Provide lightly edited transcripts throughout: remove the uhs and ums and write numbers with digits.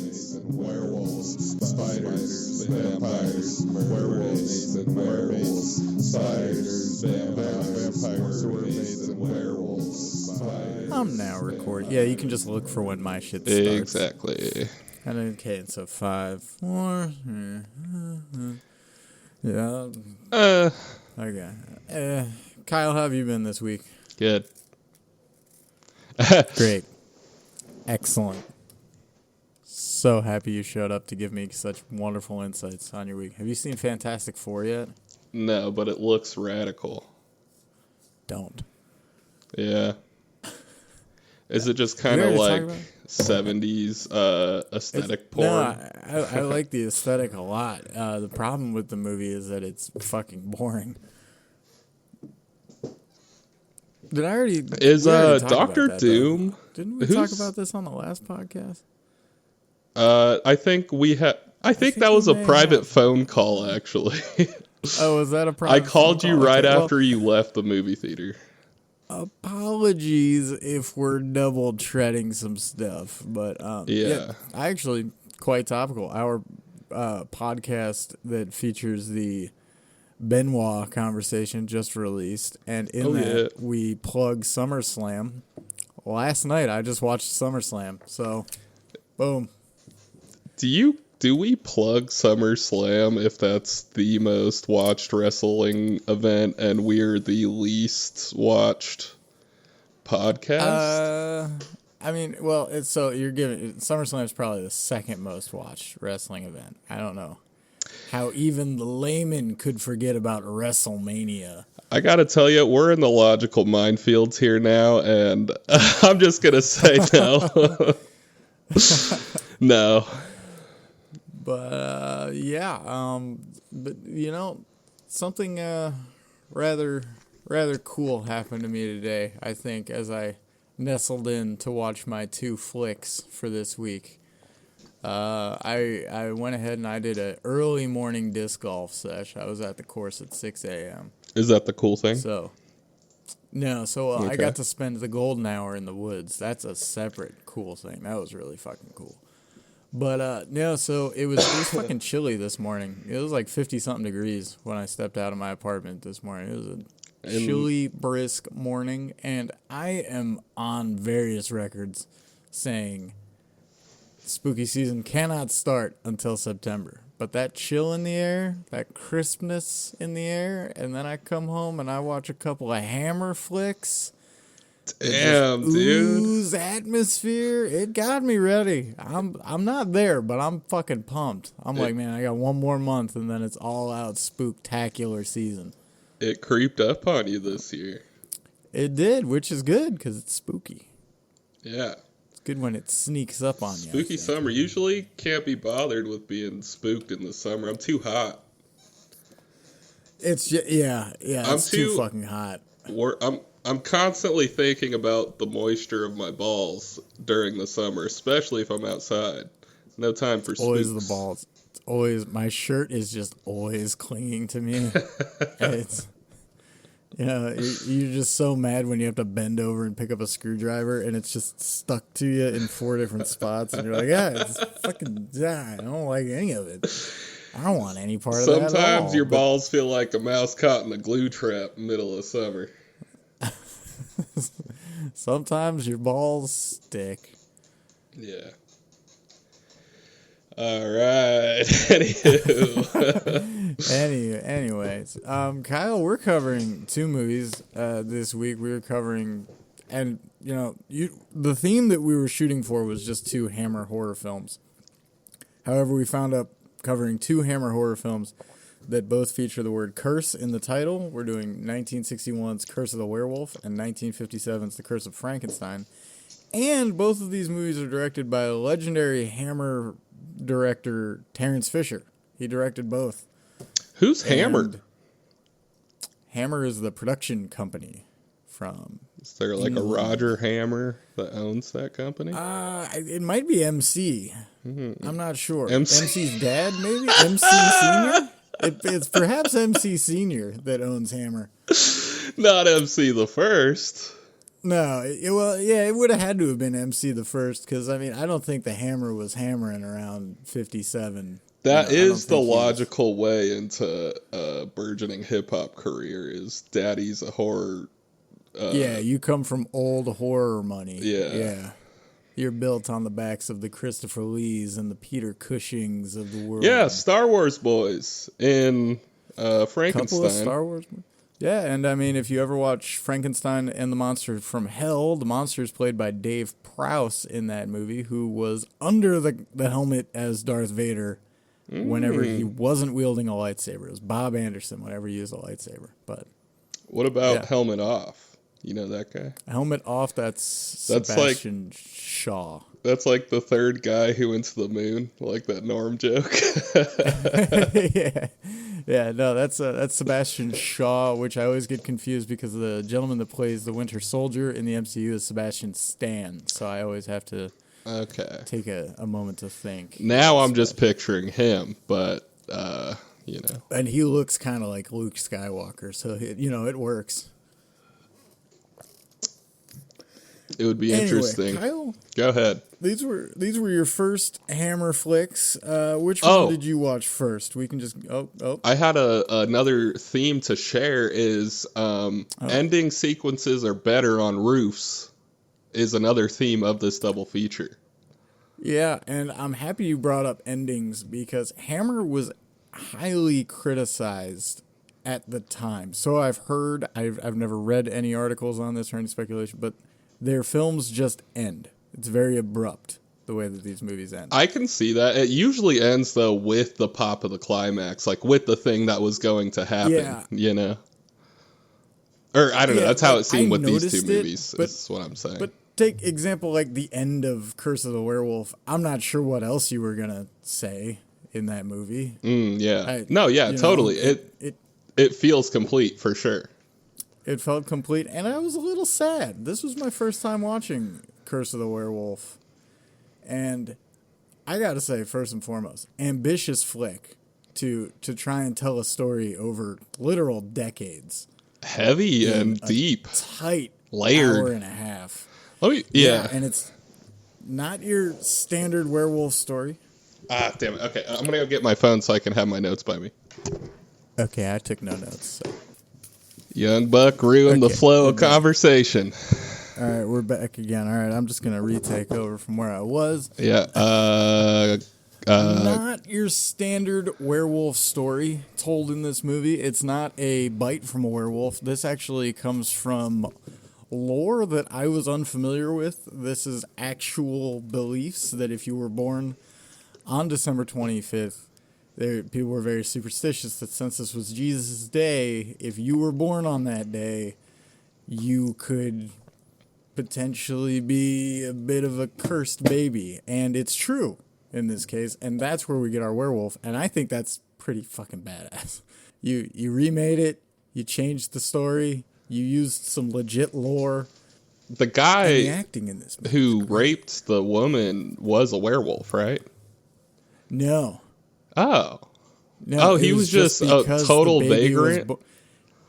mermaids and werewolves, spiders, vampires, werewolves and werewolves, spiders, vampires, mermaids and werewolves, spiders. I'm now recording. Yeah, you can just look for when my shit starts. Exactly. And okay, so 5, 4. Yeah. Okay. Kyle, how have you been this week? Good. Great. Excellent. So happy you showed up to give me such wonderful insights on your week. Have you seen Fantastic Four yet? No, but it looks radical. Don't. Yeah. Is it just kind of like 70s aesthetic porn? No, I like the aesthetic a lot. The problem with the movie is that it's fucking boring. Did I already... Is Doctor Doom... Didn't we talk about this on the last podcast? I think we had... I think that was a private phone call, actually. Oh, was that a private I called phone you call? right after you left the movie theater. Apologies if we're double treading some stuff, but yeah, I actually quite topical. Our podcast that features the Benoit conversation just released, and in we plug SummerSlam. Last night I just watched SummerSlam, so boom. Do we plug SummerSlam if that's the most watched wrestling event and we're the least watched podcast? I mean, well, SummerSlam is probably the second most watched wrestling event. I don't know how even the layman could forget about WrestleMania. I gotta tell you, we're in the logical minefields here now, and I'm just gonna say no. No. But but you know, something rather cool happened to me today, I think, as I nestled in to watch my 2 flicks for this week. I went ahead and I did an early morning disc golf sesh. I was at the course at 6 a.m. Is that the cool thing? I got to spend the golden hour in the woods. That's a separate cool thing. That was really fucking cool. But, so it was fucking chilly this morning. It was like 50-something degrees when I stepped out of my apartment this morning. It was a chilly, brisk morning, and I am on various records saying spooky season cannot start until September. But that chill in the air, that crispness in the air, and then I come home and I watch a couple of Hammer flicks. Damn, dude. Ooze atmosphere. It got me ready. I'm not there, but I'm fucking pumped. I'm like, man, I got one more month and then it's all out spooktacular season. It creeped up on you this year. It did, which is good because it's spooky. Yeah. It's good when it sneaks up on you. Spooky summer. Usually can't be bothered with being spooked in the summer. I'm too hot. It's just, it's too fucking hot. I'm constantly thinking about the moisture of my balls during the summer, especially if I'm outside. No time for spooks. Always the balls. It's always, my shirt is just always clinging to me. It's, you're just so mad when you have to bend over and pick up a screwdriver and it's just stuck to you in 4 different spots. And you're like, it's fucking, I don't like any of it. I don't want any part of that at all. Sometimes your balls feel like a mouse caught in a glue trap middle of summer. Sometimes your balls stick. Yeah. All right. Anyways, Kyle, we're covering 2 movies this week. We were covering, and the theme that we were shooting for was just 2 Hammer horror films. However, we found up covering 2 Hammer horror films that both feature the word curse in the title. We're doing 1961's Curse of the Werewolf and 1957's The Curse of Frankenstein. And both of these movies are directed by legendary Hammer director Terrence Fisher. He directed both. Who's Hammer? Hammer is the production company from... Is there like a Roger Hammer that owns that company? It might be MC. Mm-hmm. I'm not sure. MC's dad, maybe? MC Senior? It's perhaps MC Senior that owns Hammer. Not MC the first. No, it would have had to have been MC the first, because I mean, I don't think the Hammer was hammering around 57. That is the logical way into a burgeoning hip hop career. Is Daddy's a horror? You come from old horror money. Yeah. You're built on the backs of the Christopher Lees and the Peter Cushings of the world. Yeah, Star Wars boys in Frankenstein. Couple of Star Wars. Yeah, and I mean, if you ever watch Frankenstein and the Monster from Hell, the monster is played by Dave Prowse in that movie, who was under the helmet as Darth Vader whenever he wasn't wielding a lightsaber. It was Bob Anderson whenever he used a lightsaber. But what about Helmet Off? You know that guy? Helmet Off, that's Sebastian Shaw. That's like the third guy who went to the moon, like that Norm joke. No, that's Sebastian Shaw, which I always get confused because the gentleman that plays the Winter Soldier in the MCU is Sebastian Stan, so I always have to take a moment to think. Now I'm just picturing him, but you know, and he looks kind of like Luke Skywalker, so it works. It would be interesting. Kyle, go ahead. These were your first Hammer flicks. Which one did you watch first? We can just I had another theme to share. Is ending sequences are better on roofs. Is another theme of this double feature. Yeah, and I'm happy you brought up endings because Hammer was highly criticized at the time. So I've heard. I've never read any articles on this or any speculation, but their films just end. It's very abrupt, the way that these movies end. I can see that. It usually ends, though, with the pop of the climax, like with the thing that was going to happen, you know? Or, I don't know, that's how it seemed with these two movies, is what I'm saying. But take example like the end of Curse of the Werewolf. I'm not sure what else you were going to say in that movie. Totally. It feels complete, for sure. It felt complete, and I was a little sad. This was my first time watching Curse of the Werewolf. And I gotta say, first and foremost, ambitious flick to try and tell a story over literal decades. Heavy and deep. Tight layered. Hour and a half. And it's not your standard werewolf story. Ah, damn it. Okay, I'm gonna go get my phone so I can have my notes by me. Okay, I took no notes, so. Young Buck ruined the flow of conversation. All right, we're back again. All right, I'm just going to retake over from where I was. Yeah. Not your standard werewolf story told in this movie. It's not a bite from a werewolf. This actually comes from lore that I was unfamiliar with. This is actual beliefs that if you were born on December 25th, people were very superstitious that since this was Jesus' day, if you were born on that day, you could potentially be a bit of a cursed baby. And it's true in this case, and that's where we get our werewolf, and I think that's pretty fucking badass. You remade it, you changed the story, you used some legit lore. The guy the acting in this movie who raped the woman was a werewolf, right? No. Oh. No, he was just a total vagrant.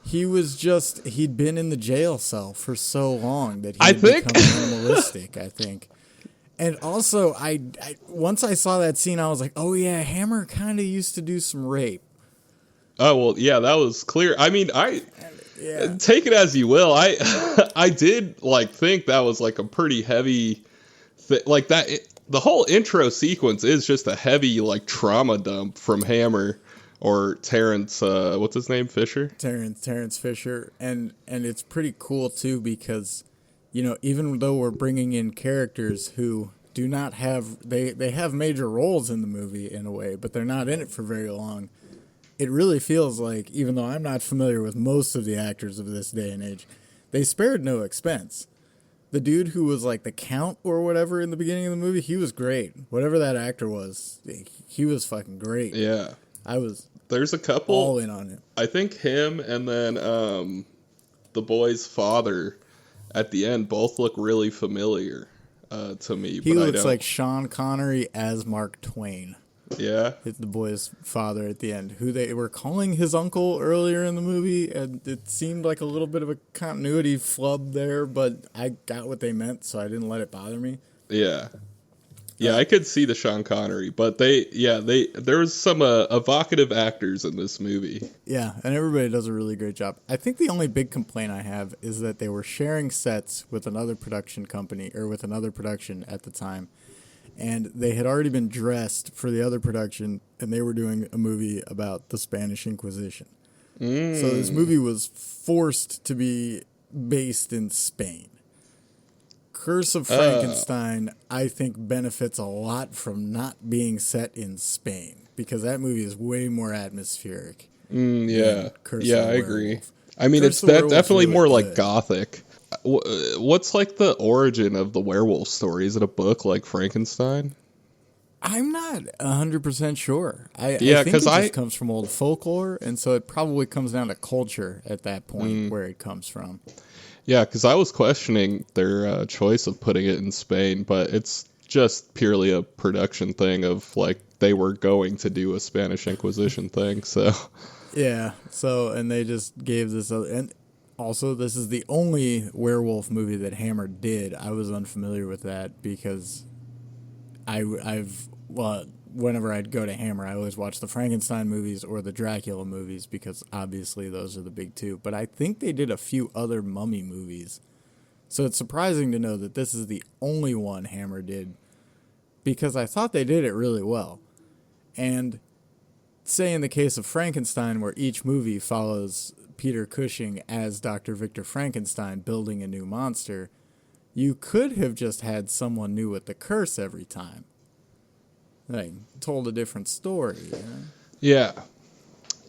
He'd been in the jail cell for so long that he had become animalistic, I think. And also, I once I saw that scene, I was like, oh yeah, Hammer kind of used to do some rape. Oh, well, yeah, that was clear. I mean, take it as you will. I did think that was like a pretty heavy like that. The whole intro sequence is just a heavy, trauma dump from Hammer or Terrence, what's his name, Fisher? Terrence Fisher. And it's pretty cool, too, because, even though we're bringing in characters who do not have, they have major roles in the movie in a way, but they're not in it for very long. It really feels like, even though I'm not familiar with most of the actors of this day and age, they spared no expense. The dude who was the Count or whatever in the beginning of the movie, he was great. Whatever that actor was, he was fucking great. Yeah. There's a couple. All in on it. I think him and then the boy's father at the end both look really familiar to me. He looks like Sean Connery as Mark Twain. Yeah. It's the boy's father at the end, who they were calling his uncle earlier in the movie, and it seemed like a little bit of a continuity flub there, but I got what they meant, so I didn't let it bother me. Yeah. Yeah, I could see the Sean Connery, but there was some evocative actors in this movie. Yeah, and everybody does a really great job. I think the only big complaint I have is that they were sharing sets with another production company, or with another production at the time, and they had already been dressed for the other production, and they were doing a movie about the Spanish Inquisition. So this movie was forced to be based in Spain. Curse of Frankenstein, I think, benefits a lot from not being set in Spain, because that movie is way more atmospheric. Yeah. Curse Yeah, of the I agree. Werewolf. I mean, Curse it's of the Werewolf's definitely really more like good. gothic. What's like the origin of the werewolf story? Is it a book like Frankenstein? I'm not 100% sure. I Yeah, think 'cause it just comes from old folklore, and so it probably comes down to culture at that point where it comes from. Yeah, because I was questioning their choice of putting it in Spain, but it's just purely a production thing of like they were going to do a Spanish Inquisition thing. So Yeah, so, and they just gave this, and also this is the only werewolf movie that Hammer did. I was unfamiliar with that because whenever I'd go to Hammer, I always watch the Frankenstein movies or the Dracula movies because obviously those are the big two. But I think they did a few other mummy movies. So it's surprising to know that this is the only one Hammer did, because I thought they did it really well. And say in the case of Frankenstein, where each movie follows Peter Cushing as Dr. Victor Frankenstein building a new monster, you could have just had someone new with the curse every time. Like, told a different story. You know?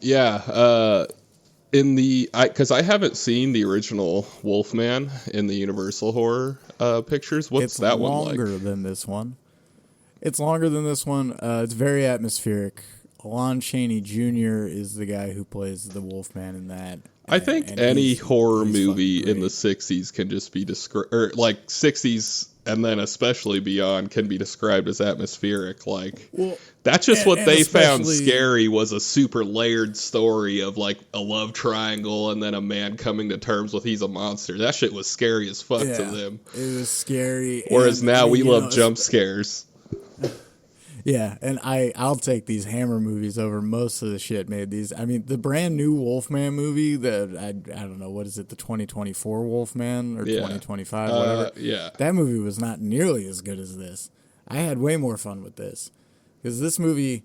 yeah. Because I haven't seen the original Wolfman in the Universal horror pictures. What's that one like? It's longer than this one. It's very atmospheric. Lon Chaney Jr. is the guy who plays the Wolfman in that. I think any horror movie fucking in the great. 60s can just be described, or like 60s and then especially beyond, can be described as atmospheric. Like, that's just what they found scary, was a super layered story of like a love triangle and then a man coming to terms with he's a monster. That shit was scary as fuck to them. It was scary. Whereas now we love jump scares. Yeah, and I'll take these Hammer movies over most of the shit made these. I mean, the brand new Wolfman movie, I don't know, what is it, the 2024 Wolfman or 2025, whatever. Yeah. That movie was not nearly as good as this. I had way more fun with this, because this movie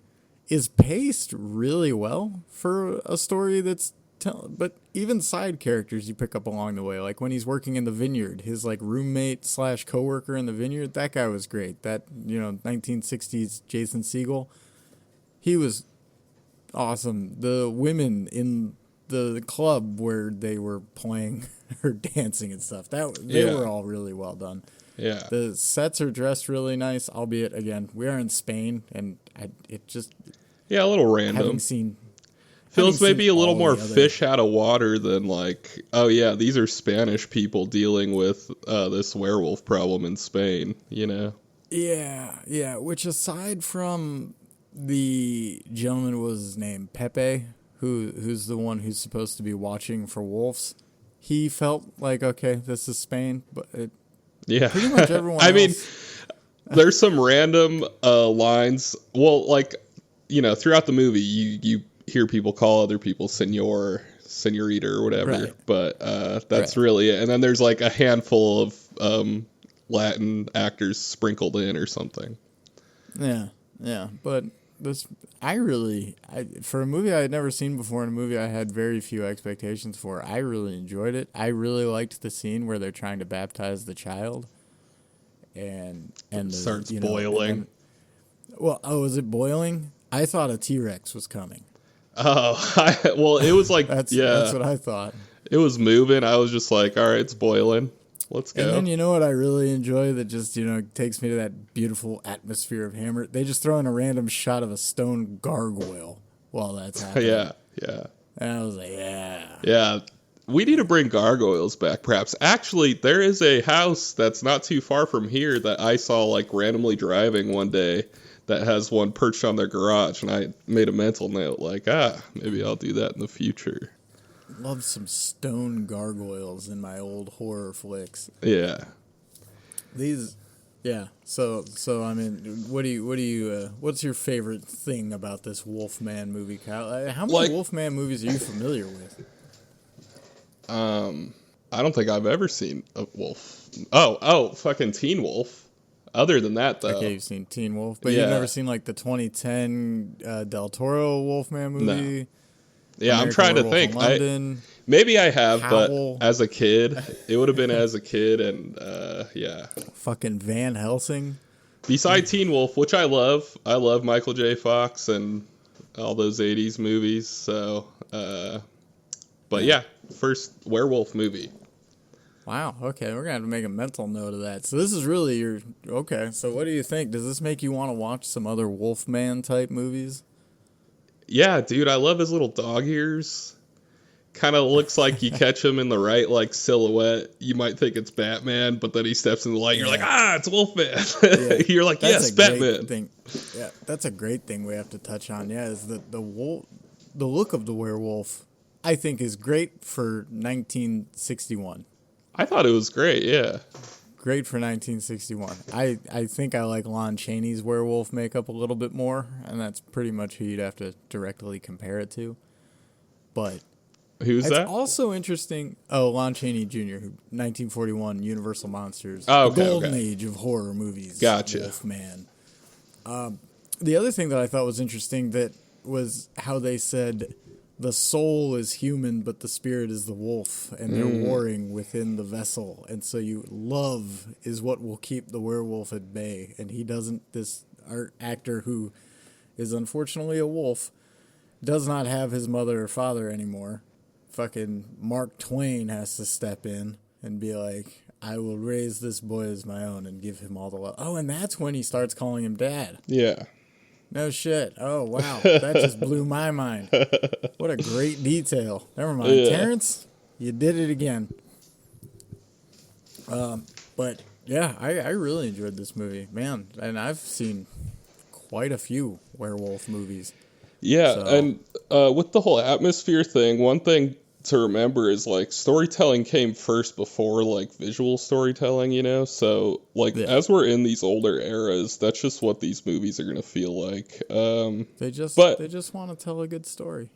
is paced really well for a story that's but even side characters you pick up along the way, like when he's working in the vineyard, his like roommate / coworker in the vineyard, that guy was great. That, 1960s Jason Segel, he was awesome. The women in the club where they were playing or dancing and stuff, they were all really well done. Yeah. The sets are dressed really nice, albeit again we are in Spain, and a little random. Having seen feels maybe a little more the other fish out of water than like, oh yeah, these are Spanish people dealing with this werewolf problem in Spain, Yeah. Which, aside from the gentleman, what was his name, Pepe, who's the one who's supposed to be watching for wolves, he felt like, okay, this is Spain, but pretty much everyone else. mean, there's some random lines. Well, like, throughout the movie, you hear people call other people senor, senorita, or whatever, right. But that's really it. And then there's like a handful of Latin actors sprinkled in or something. Yeah. But this, for a movie I had never seen before, and a movie I had very few expectations for, I really enjoyed it. I really liked the scene where they're trying to baptize the child, and it starts boiling. Is it boiling? I thought a T-Rex was coming. Well, it was like, that's what I thought. It was moving. I was just like, all right, it's boiling. Let's go. And then, you know what I really enjoy that just, takes me to that beautiful atmosphere of Hammer? They just throw in a random shot of a stone gargoyle while that's happening. Yeah. And I was like, yeah. Yeah. We need to bring gargoyles back, perhaps. Actually, there is a house that's not too far from here that I saw, like, randomly driving one day that has one perched on their garage, and I made a mental note, like, maybe I'll do that in the future. Love some stone gargoyles in my old horror flicks. Yeah. So I mean, what's your favorite thing about this Wolfman movie, Kyle? How many Wolfman movies are you familiar with? I don't think I've ever seen a wolf. Oh, fucking Teen Wolf. Other than that, though. Okay, you've seen Teen Wolf, but you've never seen, like, the 2010 Del Toro Wolfman movie? No. Yeah, I'm trying to think. Maybe I have, Howl. but as a kid, it would have been as a kid, and yeah. Fucking Van Helsing. Beside Teen Wolf, which I love Michael J. Fox and all those 80s movies, so, but yeah, first werewolf movie. Wow, okay, we're going to have to make a mental note of that. So this is really okay, so what do you think? Does this make you want to watch some other Wolfman type movies? Yeah, dude, I love his little dog ears. Kind of looks like you catch him in the right, like, silhouette. You might think it's Batman, but then he steps in the light, you're like, it's Wolfman. Yeah. You're like, yes, Batman. Yeah, that's a great thing we have to touch on, is that the look of the werewolf, I think, is great for 1961. I thought it was great, yeah. Great for 1961. I think I like Lon Chaney's werewolf makeup a little bit more, and that's pretty much who you'd have to directly compare it to. But who's that? It's also interesting. Oh, Lon Chaney Jr., 1941, Universal Monsters. Oh, okay, the golden age of horror movies. Gotcha. Wolfman. The other thing that I thought was interesting that was how they said the soul is human, but the spirit is the wolf, and they're warring within the vessel. And so love is what will keep the werewolf at bay. And he doesn't, this art actor who is unfortunately a wolf, does not have his mother or father anymore. Fucking Mark Twain has to step in and be like, I will raise this boy as my own and give him all the love. Oh, and that's when he starts calling him dad. Yeah. No shit. Oh, wow. That just blew my mind. What a great detail. Never mind. Yeah. Terrence, you did it again. But, yeah, I really enjoyed this movie. Man, and I've seen quite a few werewolf movies. Yeah, so. And with the whole atmosphere thing, one thing to remember is, like, storytelling came first before, like, visual storytelling, you know? So, like, as we're in these older eras, that's just what these movies are going to feel like. They just want to tell a good story.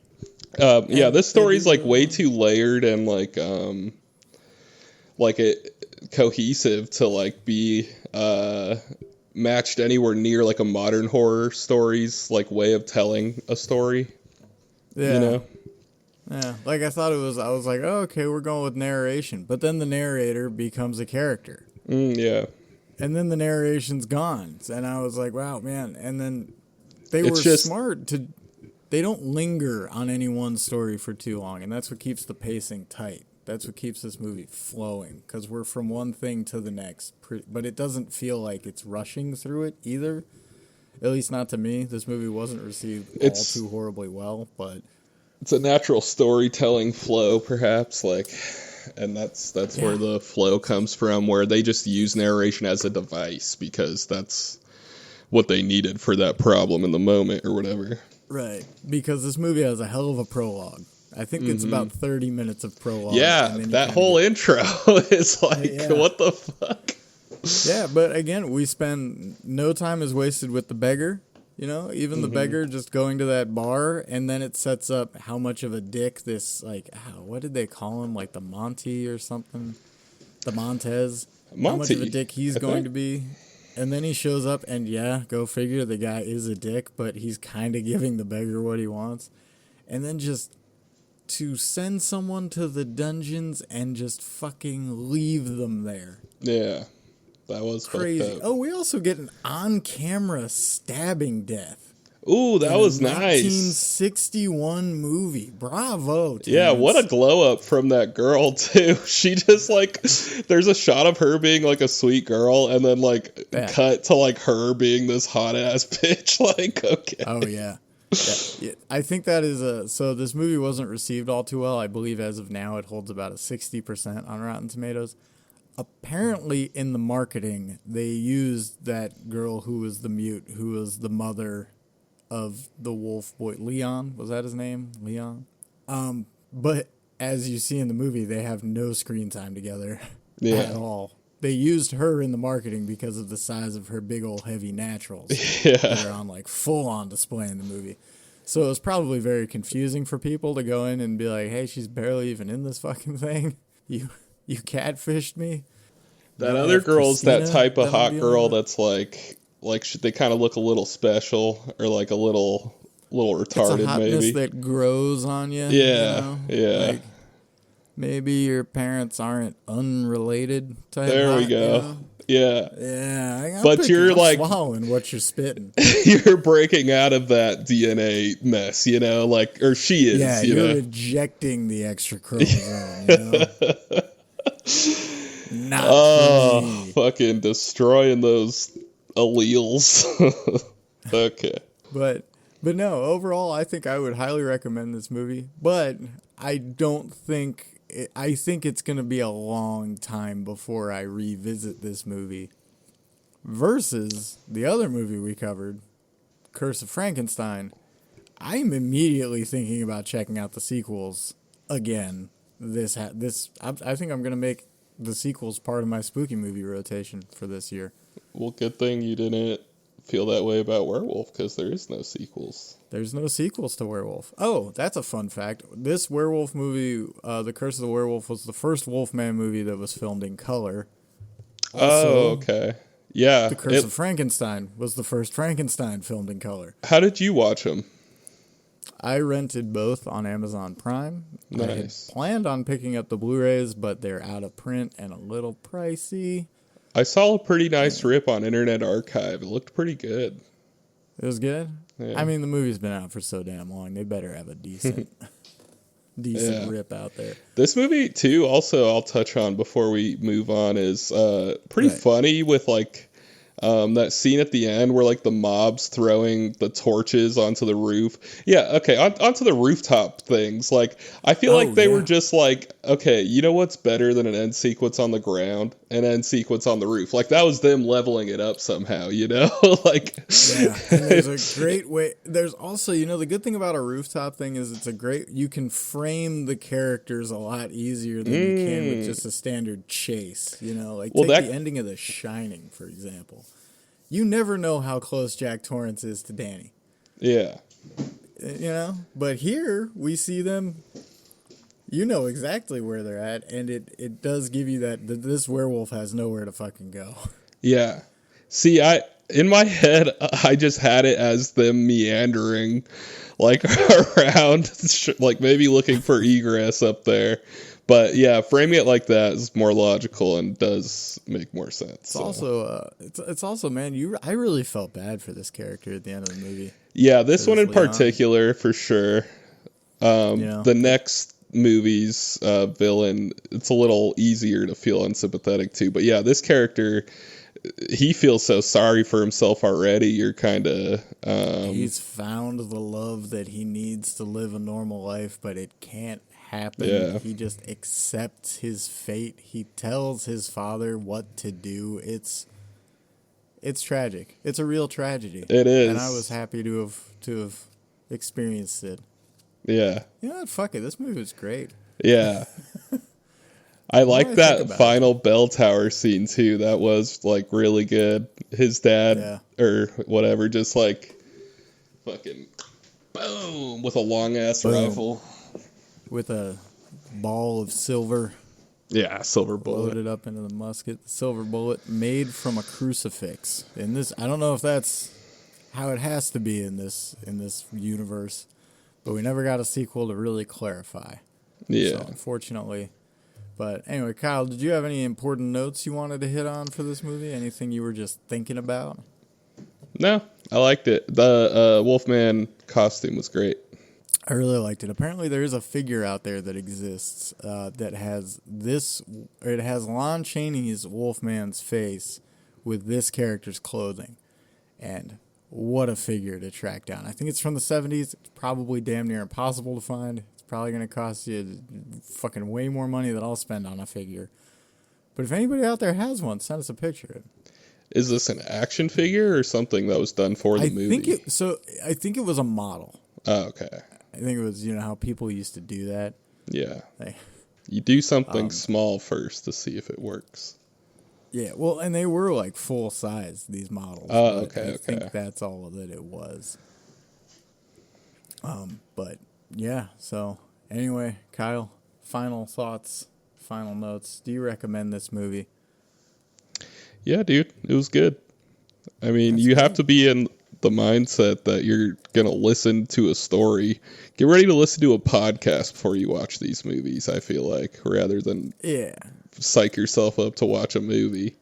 Yeah, this story's, like, way too layered and, like it cohesive to, like, be matched anywhere near, like, a modern horror story's, like, way of telling a story. Yeah. You know? Yeah, like I was like, oh, okay, we're going with narration. But then the narrator becomes a character. Yeah. And then the narration's gone. And I was like, wow, man. And then they were smart they don't linger on any one story for too long. And that's what keeps the pacing tight. That's what keeps this movie flowing. Because we're from one thing to the next. But it doesn't feel like it's rushing through it either. At least not to me. This movie wasn't received all too horribly well, but it's a natural storytelling flow, perhaps, like, and that's where the flow comes from, where they just use narration as a device because that's what they needed for that problem in the moment or whatever. Right, because this movie has a hell of a prologue. I think it's about 30 minutes of prologue. Yeah, that whole intro is like, what the fuck? Yeah, but again, we spend no time is wasted with the beggar. You know, even the beggar just going to that bar, and then it sets up how much of a dick this, like, what did they call him? Like the Monty or something? The Montez? How much of a dick he's going to be. And then he shows up, and go figure, the guy is a dick, but he's kind of giving the beggar what he wants. And then just to send someone to the dungeons and just fucking leave them there. Yeah. That was crazy. Oh, we also get an on-camera stabbing death. Ooh, that was nice. 1961 movie. Bravo. Terrence. Yeah, what a glow up from that girl too. She just like, there's a shot of her being like a sweet girl, and then like cut to like her being this hot ass bitch. Like, okay. Oh yeah. Yeah, I think that is so this movie wasn't received all too well. I believe as of now it holds about a 60% on Rotten Tomatoes. Apparently in the marketing, they used that girl who was the mute, who was the mother of the wolf boy. Leon, was that his name? Leon? But as you see in the movie, they have no screen time together at all. They used her in the marketing because of the size of her big old heavy naturals that are on like full on display in the movie. So it was probably very confusing for people to go in and be like, "Hey, she's barely even in this fucking thing. You catfished me." That other girl's that type of hot girl that's like they kind of look a little special or like a little retarded. It's a hotness maybe that grows on you. Yeah, you know? yeah. Like, maybe your parents aren't unrelated type. There we go. You know? Yeah. Yeah. But you're like swallowing what you're spitting. You're breaking out of that DNA mess, you know, like, or she is. Yeah, you're rejecting the extra chromosome, you know? Not for me. Fucking destroying those alleles. Okay. But no, overall, I think I would highly recommend this movie. But I don't think... I think it's going to be a long time before I revisit this movie. Versus the other movie we covered, Curse of Frankenstein. I'm immediately thinking about checking out the sequels again. I think I'm going to make the sequels part of my spooky movie rotation for this year. Well, good thing you didn't feel that way about Werewolf, because there is no sequels. There's no sequels to Werewolf. Oh, that's a fun fact. This Werewolf movie, The Curse of the Werewolf, was the first Wolfman movie that was filmed in color. Also, okay. Yeah. The Curse of Frankenstein was the first Frankenstein filmed in color. How did you watch them? I rented both on Amazon Prime. Nice. I had planned on picking up the Blu-rays, but they're out of print and a little pricey. I saw a pretty nice rip on Internet Archive. It looked pretty good. It was good? Yeah. I mean, the movie's been out for so damn long. They better have a decent rip out there. This movie, too, also I'll touch on before we move on, is pretty funny with, like, that scene at the end where, like, the mob's throwing the torches onto the roof. Yeah, okay, onto the rooftop things. Like, I feel like they were just like, okay, you know what's better than an end sequence on the ground? An end sequence on the roof. Like, that was them leveling it up somehow, you know? Like... Yeah, and there's a great way... There's also, you know, the good thing about a rooftop thing is it's a great... You can frame the characters a lot easier than you can with just a standard chase, you know? Like, take the ending of The Shining, for example. You never know how close Jack Torrance is to Danny. Yeah. You know? But here, we see them... You know exactly where they're at, and it does give you that this werewolf has nowhere to fucking go. Yeah. See, in my head, I just had it as them meandering, like, around, like, maybe looking for egress up there. But, yeah, framing it like that is more logical and does make more sense. It's also, man, I really felt bad for this character at the end of the movie. Yeah, this one in particular, for sure. The next movie's villain, it's a little easier to feel unsympathetic to. But, yeah, this character... He feels so sorry for himself already. You're kind of... He's found the love that he needs to live a normal life, but it can't happen. Yeah. He just accepts his fate. He tells his father what to do. It's tragic. It's a real tragedy. It is. And I was happy to have experienced it. Yeah. You know what? Fuck it. This movie was great. Yeah. I like that final bell tower scene, too. That was, like, really good. His dad, or whatever, just, like, fucking boom, with a long-ass rifle. With a ball of silver. Yeah, silver bullet. Loaded up into the musket. The silver bullet made from a crucifix. And this, I don't know if that's how it has to be in this universe, but we never got a sequel to really clarify. Yeah. So, unfortunately... But anyway, Kyle, did you have any important notes you wanted to hit on for this movie? Anything you were just thinking about? No, I liked it. The Wolfman costume was great. I really liked it. Apparently there is a figure out there that exists that has it has Lon Chaney's Wolfman's face with this character's clothing. And what a figure to track down. I think it's from the 70s. It's probably damn near impossible to find. It's probably going to cost you fucking way more money than I'll spend on a figure. But if anybody out there has one, send us a picture. Is this an action figure or something that was done for the movie? I think it was a model. Oh, okay. I think it was, how people used to do that. Yeah. You do something small first to see if it works. Yeah, well, and they were like full size, these models. Oh, okay, I think that's all that it was. But yeah, so anyway, Kyle, final thoughts, final notes. Do you recommend this movie? Yeah, dude, it was good. I mean, you have to be in the mindset that you're going to listen to a story. Get ready to listen to a podcast before you watch these movies, I feel like, rather than psych yourself up to watch a movie.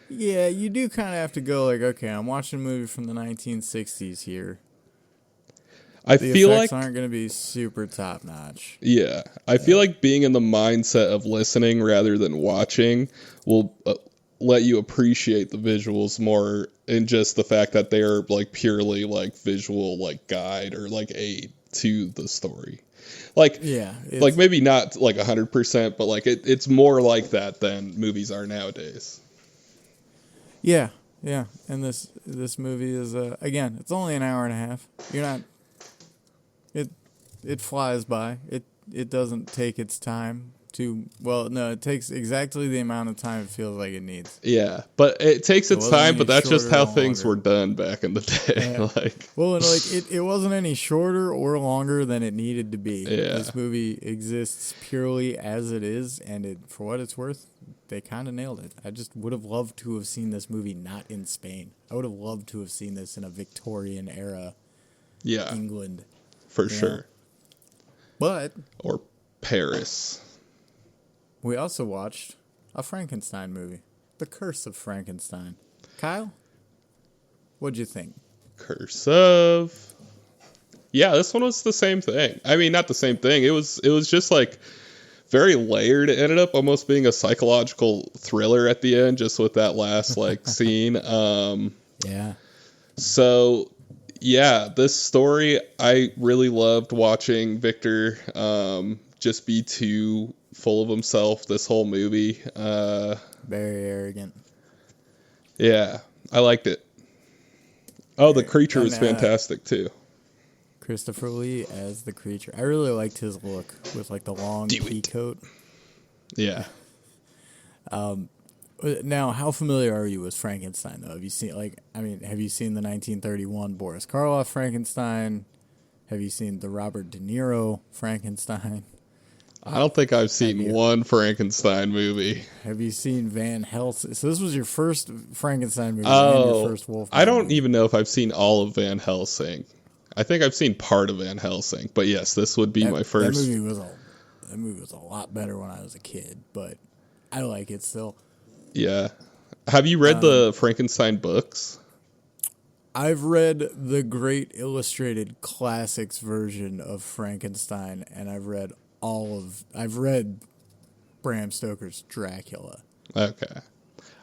Yeah, you do kind of have to go like, okay, I'm watching a movie from the 1960s here. I feel like the effects aren't going to be super top notch. Yeah, I feel like being in the mindset of listening rather than watching will let you appreciate the visuals more, and just the fact that they're like purely like visual like guide or like aid to the story. Like, like maybe not like 100%, but like it's more like that than movies are nowadays. Yeah. And this movie is again, it's only an hour and a half. You're not. It flies by. It doesn't take its time to. Well, no, it takes exactly the amount of time it feels like it needs. Yeah, but it takes its time. But that's just how things were done back in the day. Yeah. It wasn't any shorter or longer than it needed to be. Yeah. This movie exists purely as it is, and for what it's worth, they kind of nailed it. I just would have loved to have seen this movie not in Spain. I would have loved to have seen this in a Victorian era England. For sure. But or Paris. We also watched a Frankenstein movie. The Curse of Frankenstein. Kyle, what'd you think? Curse of... Yeah, this one was the same thing. I mean, not the same thing. It was just like very layered. It ended up almost being a psychological thriller at the end, just with that last like scene. Yeah. So, yeah, this story, I really loved watching Victor just be too full of himself this whole movie. Very arrogant. Yeah, I liked it. Oh, the creature was fantastic too. Christopher Lee as the creature. I really liked his look with like the long pea coat. Yeah. Now, how familiar are you with Frankenstein though? Have you seen have you seen the 1931 Boris Karloff Frankenstein? Have you seen the Robert De Niro Frankenstein? I don't think I've seen one Frankenstein movie. Have you seen Van Helsing? So this was your first Frankenstein movie and your first Wolf movie. I don't even know if I've seen all of Van Helsing. I think I've seen part of Van Helsing, but yes, this would be my first. That movie was a lot better when I was a kid, but I like it still. Yeah. Have you read the Frankenstein books? I've read the great illustrated classics version of Frankenstein, and I've read Bram Stoker's Dracula. Okay.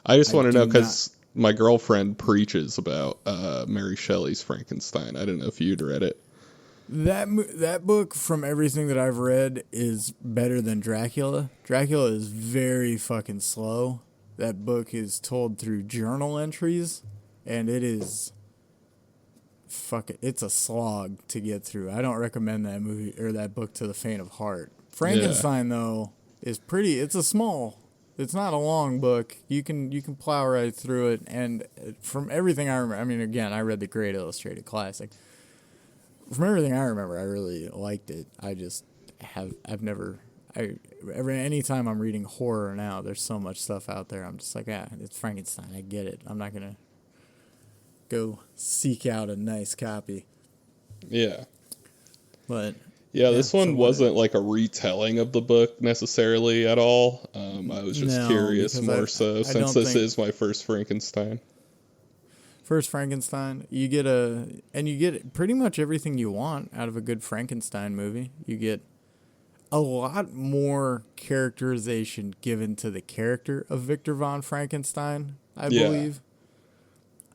I just want to know because my girlfriend preaches about Mary Shelley's Frankenstein. I don't know if you'd read it. That book, from everything that I've read, is better than Dracula. Dracula is very fucking slow. That book is told through journal entries, and it is... it's a slog to get through. I don't recommend that movie or that book to the faint of heart. Frankenstein, though, is pretty... It's not a long book. You can plow right through it, and from everything I remember... I mean, again, I read the great illustrated classic. From everything I remember, I really liked it. Anytime I'm reading horror now, there's so much stuff out there. I'm just like, it's Frankenstein. I get it. I'm not going to go seek out a nice copy. Yeah. But... Yeah, this one wasn't like a retelling of the book necessarily at all. I was just curious more so since this is my first Frankenstein. First Frankenstein, you get pretty much everything you want out of a good Frankenstein movie. You get a lot more characterization given to the character of Victor von Frankenstein, I believe.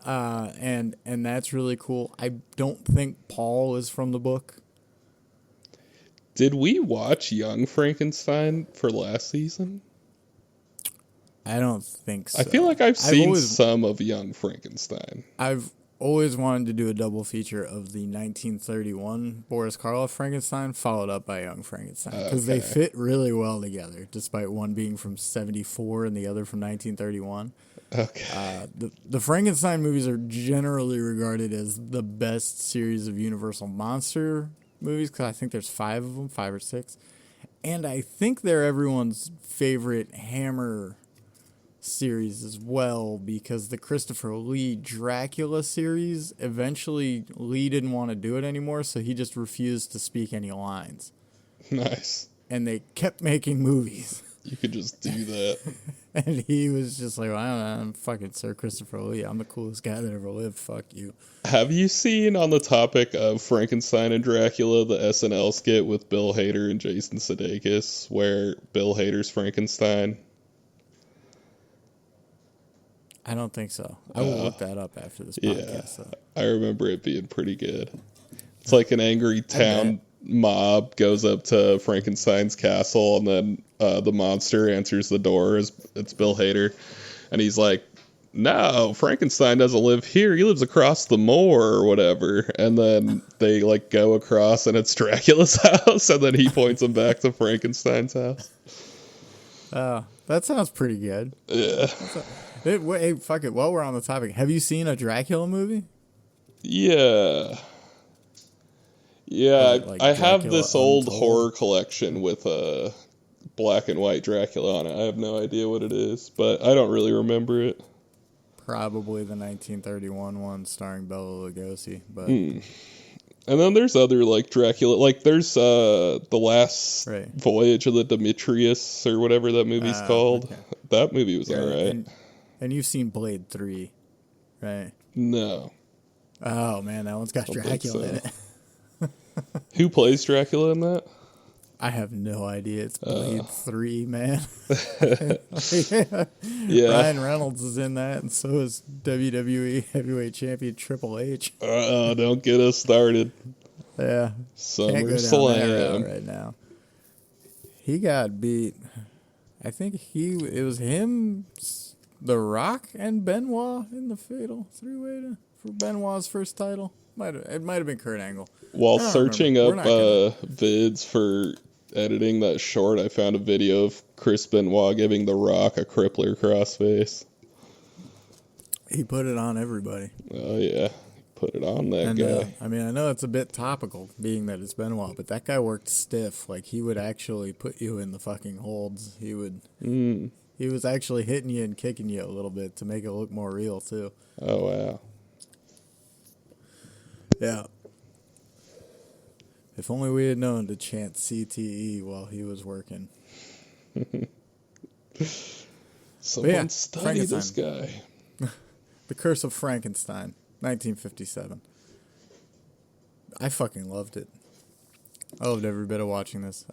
and that's really cool. I don't think Paul is from the book. Did we watch Young Frankenstein for last season? I don't think so. I feel like I've seen some of Young Frankenstein. I've always wanted to do a double feature of the 1931 Boris Karloff Frankenstein followed up by Young Frankenstein, because they fit really well together, despite one being from 1974 and the other from 1931. Okay. The Frankenstein movies are generally regarded as the best series of Universal monster movies, because I think there's 5 of them, 5 or 6. And I think they're everyone's favorite Hammer series as well, because the Christopher Lee Dracula series, eventually Lee didn't want to do it anymore, so he just refused to speak any lines. Nice. And they kept making movies. You could just do that. And he was just like, well, I'm fucking Sir Christopher Lee. I'm the coolest guy that ever lived. Fuck you. Have you seen, on the topic of Frankenstein and Dracula, the SNL skit with Bill Hader and Jason Sudeikis, where Bill Hader's Frankenstein? I don't think so. I will look that up after this podcast. Yeah, I remember it being pretty good. It's like an angry town mob goes up to Frankenstein's castle, and then the monster answers the door. It's Bill Hader, and he's like, no, Frankenstein doesn't live here. He lives across the moor or whatever. And then they like go across, and it's Dracula's house, and then he points them back to Frankenstein's house. That sounds pretty good. Yeah. Hey, fuck it. While we're on the topic, have you seen a Dracula movie? Yeah. Yeah, Like I have Dracula this old Untold? horror collection with a black and white Dracula on it. I have no idea what it is, but I don't really remember it. Probably the 1931 one starring Bela Lugosi, but And then there's other like Dracula, like there's the last voyage of the Demetrius or whatever that movie's called. Okay. That movie was alright. And you've seen Blade 3, right? No. Oh man, that one's got Dracula in it. Who plays Dracula in that? I have no idea. It's Blade 3, man. Yeah. Ryan Reynolds is in that, and so is WWE Heavyweight Champion Triple H. Don't get us started. Yeah. Can't go down that SummerSlam. route right now. He got beat. I think it was him, The Rock, and Benoit in the Fatal 3-Way for Benoit's first title. It might have been Kurt Angle. While searching up vids for editing that short, I found a video of Chris Benoit giving The Rock a crippler crossface. He put it on everybody. Oh, yeah. Put it on that guy. I mean, I know it's a bit topical, being that it's Benoit, but that guy worked stiff. Like, he would actually put you in the fucking holds. He would... He was actually hitting you and kicking you a little bit to make it look more real, too. Oh, wow. Yeah. If only we had known to chant CTE while he was working. Someone study this guy. The Curse of Frankenstein, 1957. I fucking loved it. I loved every bit of watching this.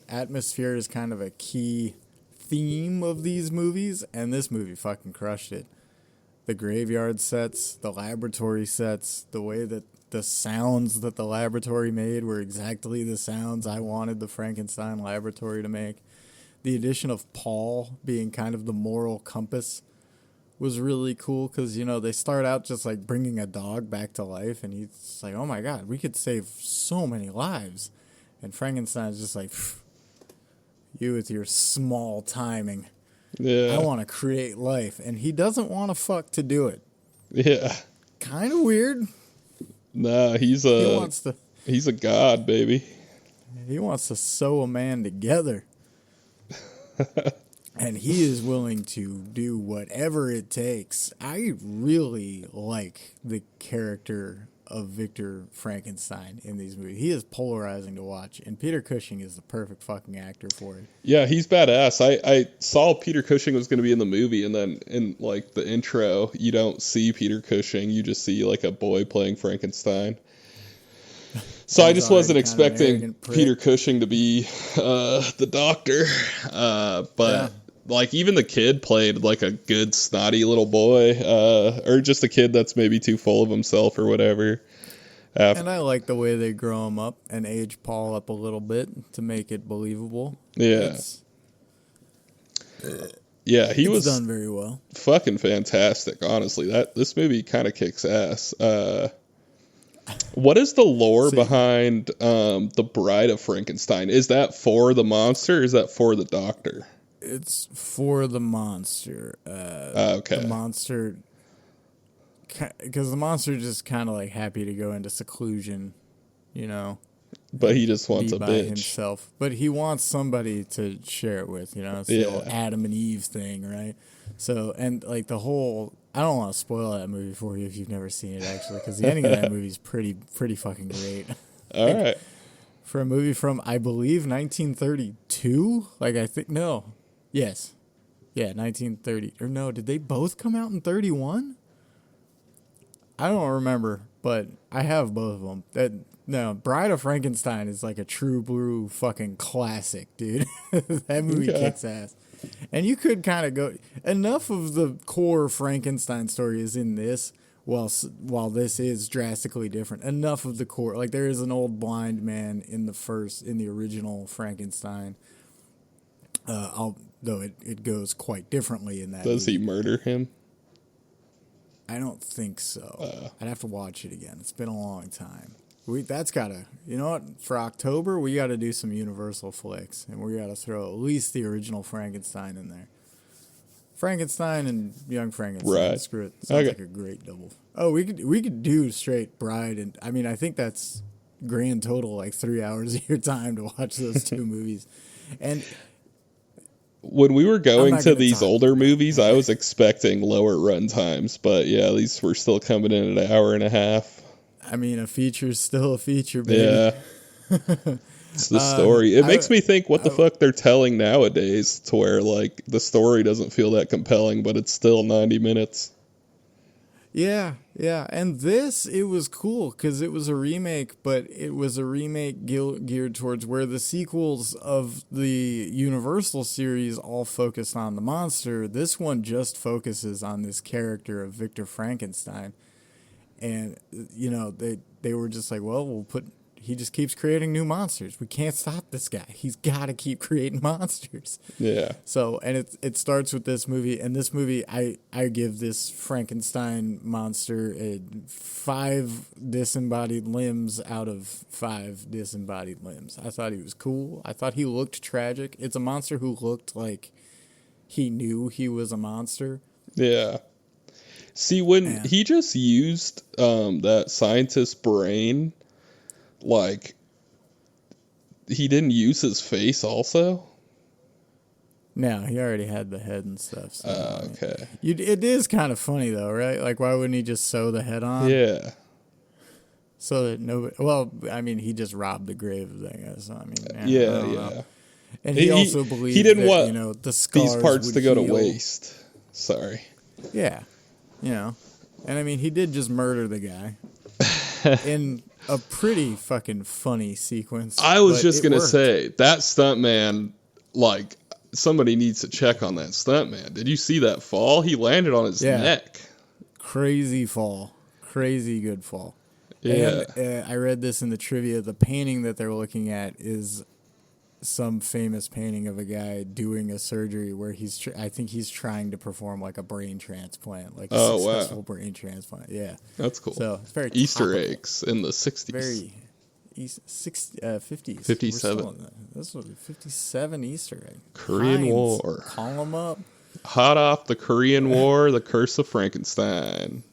Atmosphere is kind of a key theme of these movies, and this movie fucking crushed it. The graveyard sets, the laboratory sets, the way that the sounds that the laboratory made were exactly the sounds I wanted the Frankenstein laboratory to make. The addition of Paul being kind of the moral compass was really cool, because, they start out just like bringing a dog back to life, and he's like, oh my God, we could save so many lives. And Frankenstein's just like, you with your small timing. Yeah. I want to create life. And he doesn't want to fuck to do it. Yeah. Kind of weird. Nah, he's a god, baby. He wants to sew a man together. And he is willing to do whatever it takes. I really like the character of Victor Frankenstein in these movies. He is polarizing to watch, and Peter Cushing is the perfect fucking actor for it. Yeah, he's badass. I saw Peter Cushing was going to be in the movie, and then in like the intro, you don't see Peter Cushing. You just see like a boy playing Frankenstein. So I just wasn't expecting Peter Cushing to be the doctor. But like even the kid played like a good snotty little boy, or just a kid that's maybe too full of himself or whatever. And I like the way they grow him up and age Paul up a little bit to make it believable. Yeah. Yeah, he was done very well. Fucking fantastic, honestly. This movie kind of kicks ass. What is the lore behind the Bride of Frankenstein? Is that for the monster or is that for the doctor? It's for the monster. Okay. The monster... Because the monster just kind of like happy to go into seclusion, you know. But he just wants be a by bitch. himself. But he wants somebody to share it with, you know. It's the old Adam and Eve thing, right? So, and like the whole... I don't want to spoil that movie for you if you've never seen it, actually, because the ending of that movie is pretty fucking great. All right. For a movie from, I believe, 1932? Like, I think... No. Yes. Yeah, 1930. Or no, did they both come out in 31? I don't remember, but I have both of them. Bride of Frankenstein is like a true blue fucking classic, dude. That movie kicks ass. And you could kind of go... Enough of the core Frankenstein story is in this, while this is drastically different. Enough of the core... Like, there is an old blind man in the original Frankenstein. Though it goes quite differently in that Does movie. he murder him? I don't think so. I'd have to watch it again. It's been a long time. That's gotta, you know what? For October, we gotta do some Universal flicks, and we gotta throw at least the original Frankenstein in there. Frankenstein and Young Frankenstein. Right. Screw it. Sounds like a great double. Oh, we could do straight Bride, and I mean, I think that's grand total like 3 hours of your time to watch those two movies, and. When we were going to these older movies, I was expecting lower run times, but yeah, these were still coming in at an hour and a half. I mean, a feature's still a feature, baby. Yeah. It's the story. It makes me think what the fuck they're telling nowadays to where, like, the story doesn't feel that compelling, but it's still 90 minutes. Yeah. And it was cool because it was a remake, but it was a remake geared towards where the sequels of the Universal series all focused on the monster. This one just focuses on this character of Victor Frankenstein. And, you know, they were just like, well, he just keeps creating new monsters. We can't stop this guy. He's got to keep creating monsters. Yeah. So, and it starts with this movie. And this movie, I give this Frankenstein monster 5 disembodied limbs out of 5 disembodied limbs. I thought he was cool. I thought he looked tragic. It's a monster who looked like he knew he was a monster. Yeah. See, when he just used that scientist's brain... Like, he didn't use his face also? No, he already had the head and stuff. So, okay. It is kind of funny, though, right? Like, why wouldn't he just sew the head on? Yeah. So that nobody... Well, I mean, he just robbed the grave, I guess. I mean, yeah. And he also believed he didn't that, want you know, the scars these parts to go to heal. waste. Sorry. Yeah. You know. And, I mean, he did just murder the guy. In... a pretty fucking funny sequence. I was just going to say, that stuntman, like, somebody needs to check on that stuntman. Did you see that fall? He landed on his neck. Crazy fall. Crazy good fall. Yeah. And I read this in the trivia. The painting that they're looking at is some famous painting of a guy doing a surgery where I think he's trying to perform like a brain transplant, like a successful brain transplant. Yeah, that's cool. So it's very Easter topical. Eggs in the 60s. Very 50s. 57. This was 57 Easter egg. Korean War. Call them up. Hot off the Korean War, the Curse of Frankenstein.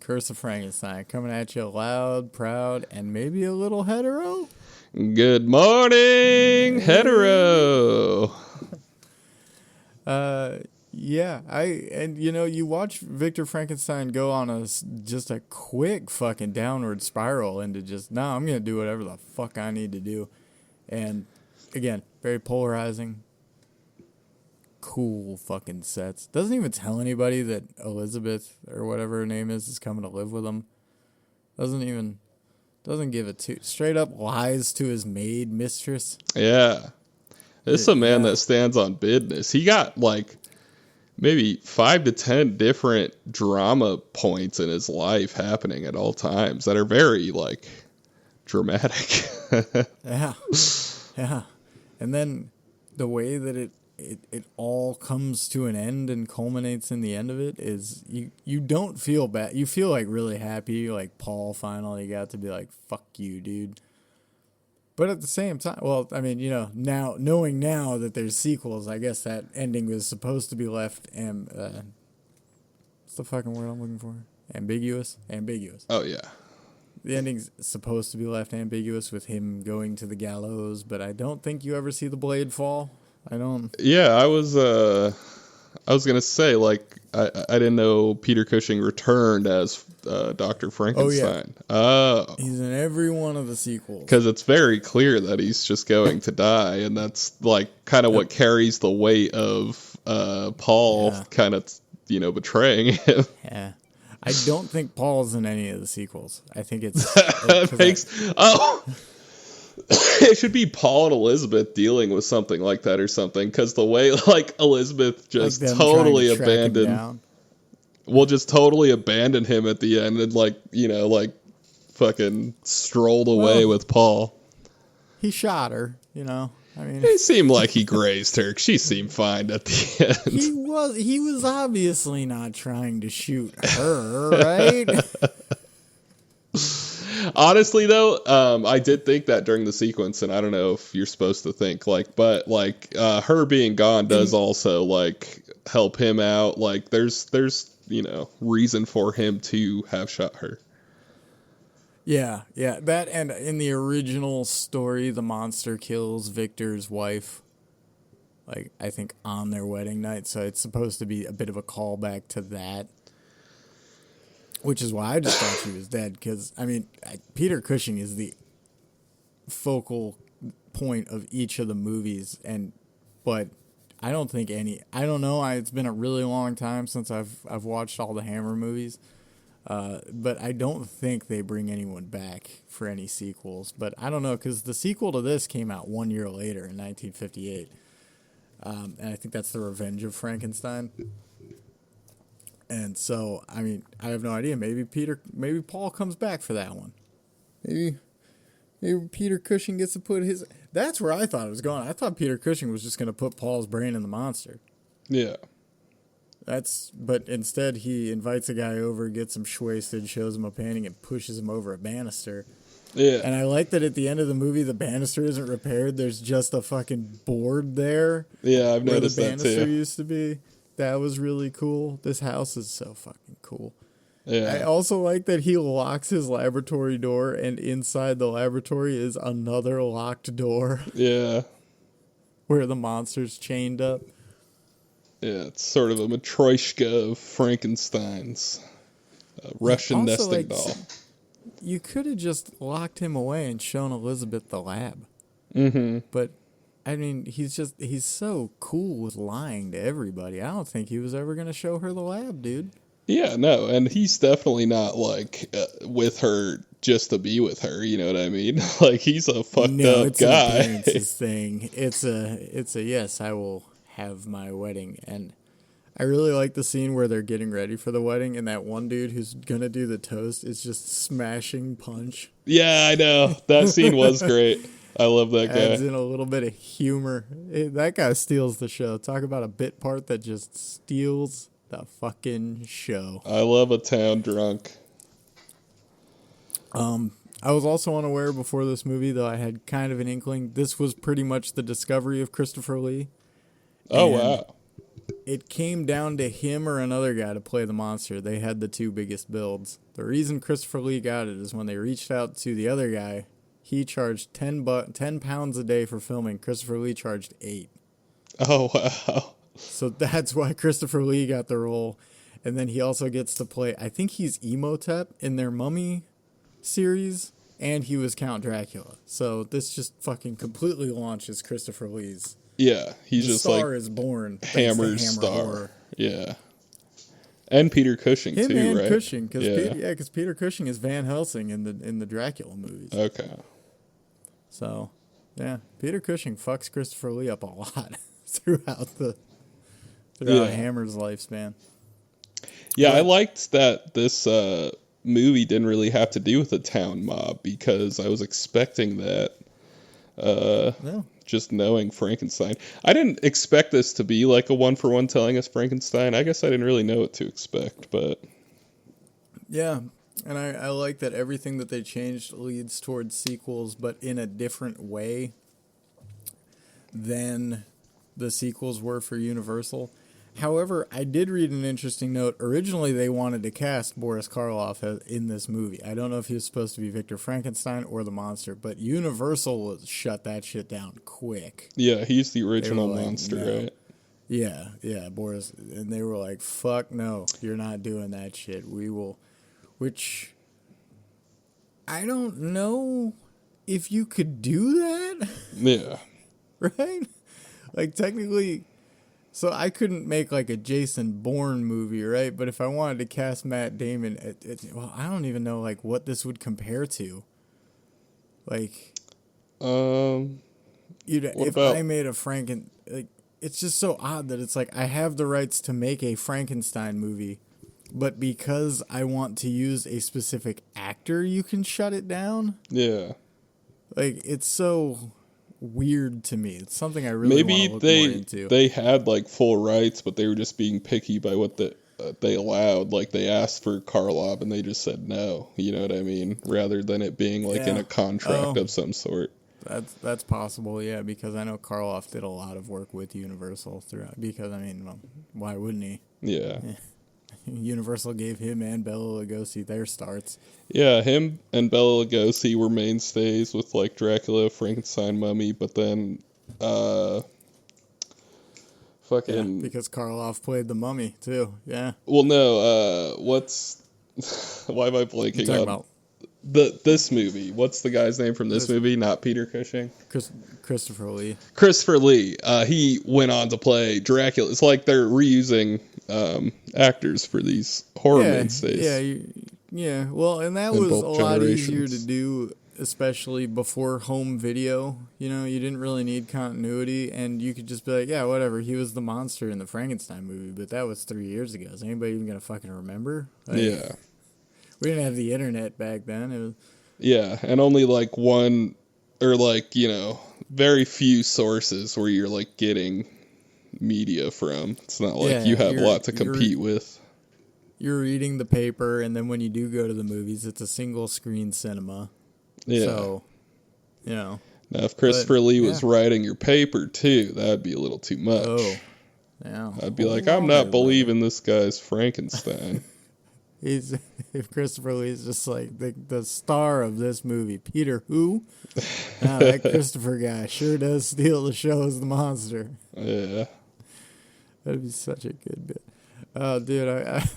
Curse of Frankenstein coming at you loud, proud, and maybe a little hetero. Good morning, hetero. Yeah, and you know, you watch Victor Frankenstein go on just a quick fucking downward spiral into just, I'm going to do whatever the fuck I need to do. And again, very polarizing. Cool fucking sets. Doesn't even tell anybody that Elizabeth or whatever her name is coming to live with him. Doesn't give it to, straight up lies to his maid mistress. Yeah. It's a man that stands on business. He got like maybe 5 to 10 different drama points in his life happening at all times that are very like dramatic. Yeah. Yeah. And then the way that it all comes to an end and culminates in the end of it is you don't feel bad. You feel like really happy, like Paul finally got to be like, fuck you, dude. But at the same time, well, I mean, now knowing now that there's sequels, I guess that ending was supposed to be left what's the fucking word I'm looking for? Ambiguous? Oh yeah. The ending's supposed to be left ambiguous with him going to the gallows, but I don't think you ever see the blade fall. I don't. Yeah, I was gonna say, like, I didn't know Peter Cushing returned as Dr. Frankenstein. Oh, he's in every one of the sequels. Because it's very clear that he's just going to die, and that's like kind of what carries the weight of Paul kind of betraying him. Yeah. I don't think Paul's in any of the sequels. I think it's... It should be Paul and Elizabeth dealing with something like that or something, because the way, like, Elizabeth just totally abandoned... We'll just totally abandon him at the end and, like, fucking strolled away with Paul. He shot her, I mean, it seemed like he grazed her. She seemed fine at the end. He was obviously not trying to shoot her, right? Honestly, though, I did think that during the sequence, and I don't know if you're supposed to think but her being gone does also like help him out. Like there's reason for him to have shot her. Yeah, that, and in the original story, the monster kills Victor's wife, like, I think on their wedding night, so it's supposed to be a bit of a callback to that, which is why I just thought she was dead, because, I mean, Peter Cushing is the focal point of each of the movies, but I don't think I don't know, it's been a really long time since I've watched all the Hammer movies. But I don't think they bring anyone back for any sequels. But I don't know, because the sequel to this came out 1 year later in 1958. And I think that's The Revenge of Frankenstein. And so, I mean, I have no idea. Maybe Paul comes back for that one. Maybe Peter Cushing gets to put his... That's where I thought it was going. I thought Peter Cushing was just going to put Paul's brain in the monster. Yeah. But instead he invites a guy over, gets him shwasted, shows him a painting, and pushes him over a banister. Yeah. And I like that at the end of the movie, the banister isn't repaired. There's just a fucking board there. Yeah, I've noticed that too. Where the banister used to be. That was really cool. This house is so fucking cool. Yeah. I also like that he locks his laboratory door, and inside the laboratory is another locked door. Yeah. Where the monster's chained up. Yeah, it's sort of a matryoshka of Frankenstein's Russian nesting doll. You could have just locked him away and shown Elizabeth the lab. Mm-hmm. But, I mean, he's so cool with lying to everybody. I don't think he was ever going to show her the lab, dude. Yeah, no, and he's definitely not, like, with her just to be with her, you know what I mean? Like, he's a fucked up guy. It's his thing. It's a yes, I will have my wedding. And I really like the scene where they're getting ready for the wedding, and that one dude who's gonna do the toast is just smashing punch. Yeah, I know. That scene was great. I love that guy. Adds in a little bit of humor. That guy steals the show. Talk about a bit part that just steals the fucking show. I love a town drunk. I was also unaware before this movie, though I had kind of an inkling. This was pretty much the discovery of Christopher Lee. Oh, wow. It came down to him or another guy to play the monster. They had the two biggest builds. The reason Christopher Lee got it is when they reached out to the other guy, he charged 10 pounds a day for filming. Christopher Lee charged 8. Oh, wow. So that's why Christopher Lee got the role. And then he also gets to play, I think he's Imhotep in their Mummy series, and he was Count Dracula. So this just fucking completely launches Christopher Lee's. Yeah, he's just like is born. Hammer star. Horror. Yeah, and Peter Cushing him too, and right? Cushing, because Peter Cushing is Van Helsing in the Dracula movies. Okay. So, Yeah, Peter Cushing fucks Christopher Lee up a lot throughout Hammer's lifespan. Yeah, But, I liked that this movie didn't really have to do with a town mob because I was expecting that. No. Just knowing Frankenstein, I didn't expect this to be like a one-for-one telling us Frankenstein. I guess I didn't really know what to expect, but Yeah, and I like that everything that they changed leads towards sequels, but in a different way than the sequels were for Universal. However, I did read an interesting note. Originally, they wanted to cast Boris Karloff in this movie. I don't know if he was supposed to be Victor Frankenstein or the monster, but Universal shut that shit down quick. yeah, he's the original like, monster, no. right? Yeah, Boris. And they were like, fuck no, you're not doing that shit. We will. Which, I don't know if you could do that. Yeah. Right? Like, technically, so I couldn't make, like, a Jason Bourne movie, right? But if I wanted to cast Matt Damon, well, I don't even know, like, what this would compare to. Like, if I made a like, it's just so odd that it's like, I have the rights to make a Frankenstein movie, but because I want to use a specific actor, you can shut it down? Yeah. Like, it's so weird to me. It's something I really want to look more into. They had like full rights, but they were just being picky by what they allowed. Like they asked for Karloff and they just said no. You know what I mean? Rather than it being like in a contract of some sort. That's possible, yeah, because I know Karloff did a lot of work with Universal throughout. Because I mean, well, why wouldn't he? Yeah. Universal gave him and Bela Lugosi their starts. Yeah, him and Bela Lugosi were mainstays with like Dracula, Frankenstein, Mummy, but then fucking because Karloff played the Mummy too. Yeah. Well, no, what's why am I blanking on about this movie? What's the guy's name from this movie? Not Peter Cushing. Christopher Lee. Christopher Lee. He went on to play Dracula. It's like they're reusing actors for these horror mainstays. Yeah. Well, and that was a lot easier to do, especially before home video. You know, you didn't really need continuity, and you could just be like, yeah, whatever. He was the monster in the Frankenstein movie, but that was 3 years ago. Is anybody even gonna fucking remember? Like, yeah. We didn't have the internet back then. It was... Yeah, and only like one, or like, you know, very few sources where you're like getting media from. It's not like you have a lot to compete with. You're reading the paper, and then when you do go to the movies, it's a single screen cinema. Yeah. So, you know. Now, if Christopher Lee was writing your paper too, that'd be a little too much. Oh, yeah. I'd be like, I'm not believing this guy's Frankenstein. If Christopher Lee is just like the star of this movie, Peter who? Nah, that Christopher guy sure does steal the show as the monster. Yeah. That'd be such a good bit. Oh, dude, I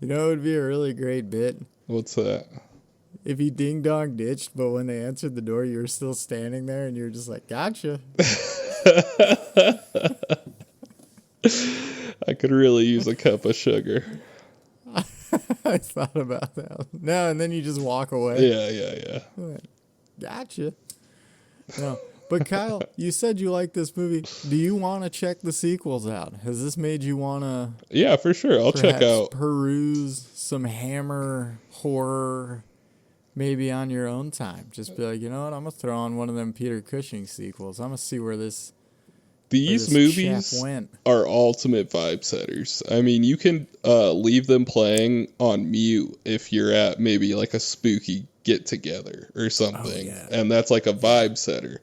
you know, it would be a really great bit. What's that? If he ding dong ditched, but when they answered the door, you were still standing there, and you were just like, "Gotcha." I could really use a cup of sugar. I thought about that. No, and then you just walk away. Yeah. Gotcha. No, but Kyle, you said you like this movie. Do you want to check the sequels out? Has this made you want to? Yeah, for sure. I'll check out. Peruse some Hammer horror, maybe on your own time. Just be like, you know what? I'm gonna throw on one of them Peter Cushing sequels. I'm gonna see where this. These movies are ultimate vibe setters. I mean, you can leave them playing on mute if you're at maybe like a spooky get-together or something. Oh, yeah. And that's like a vibe setter.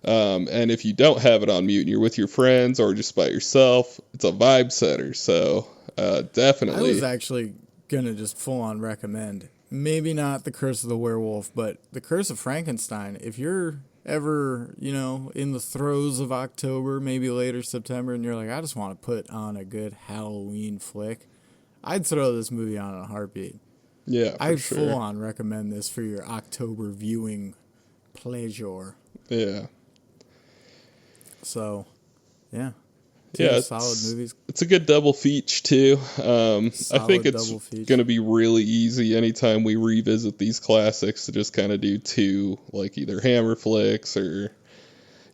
And if you don't have it on mute and you're with your friends or just by yourself, it's a vibe setter. So definitely. I was actually going to just full-on recommend, maybe not The Curse of the Werewolf, but The Curse of Frankenstein. If you're ever, you know, in the throes of October, maybe later September, and you're like, I just want to put on a good Halloween flick, I'd throw this movie on in a heartbeat. Yeah, I'd full on recommend this for your October viewing pleasure. Yeah. So, yeah. Two solid movies. It's a good double feature too. I think it's going to be really easy anytime we revisit these classics to just kind of do two, like either Hammer flicks or,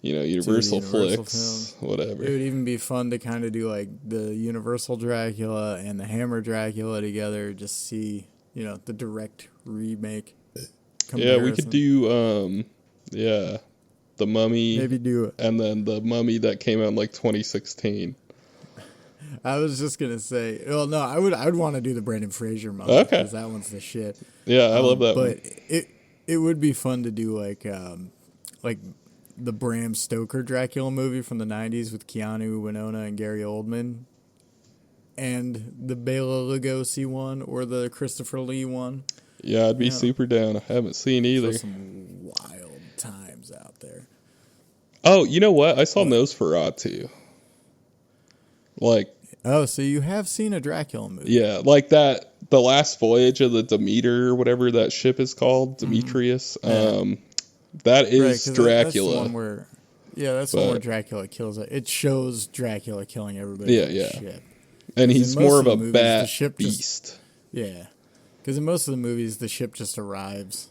Universal flicks, films. whatever. It would even be fun to kind of do like the Universal Dracula and the Hammer Dracula together, just see, the direct remake comparison. Yeah, we could do, The Mummy. Maybe do it. And then The Mummy that came out in like 2016. I was just going to say, well, no, I would want to do the Brendan Fraser Mummy. Okay. Because that one's the shit. Yeah, I love that one. But it would be fun to do like the Bram Stoker Dracula movie from the 90s with Keanu, Winona, and Gary Oldman. And the Bela Lugosi one or the Christopher Lee one. Yeah, I'd be super down. I haven't seen either. For some wild times out there. Oh, you know what? I saw Nosferatu. So you have seen a Dracula movie? Yeah, like that. The Last Voyage of the Demeter, or whatever that ship is called, Demetrius. Yeah. That is Dracula. That's the one where, that's the one where Dracula kills it. It shows Dracula killing everybody. Yeah. Ship. And he's more of a bat beast. Because in most of the movies, the ship just arrives.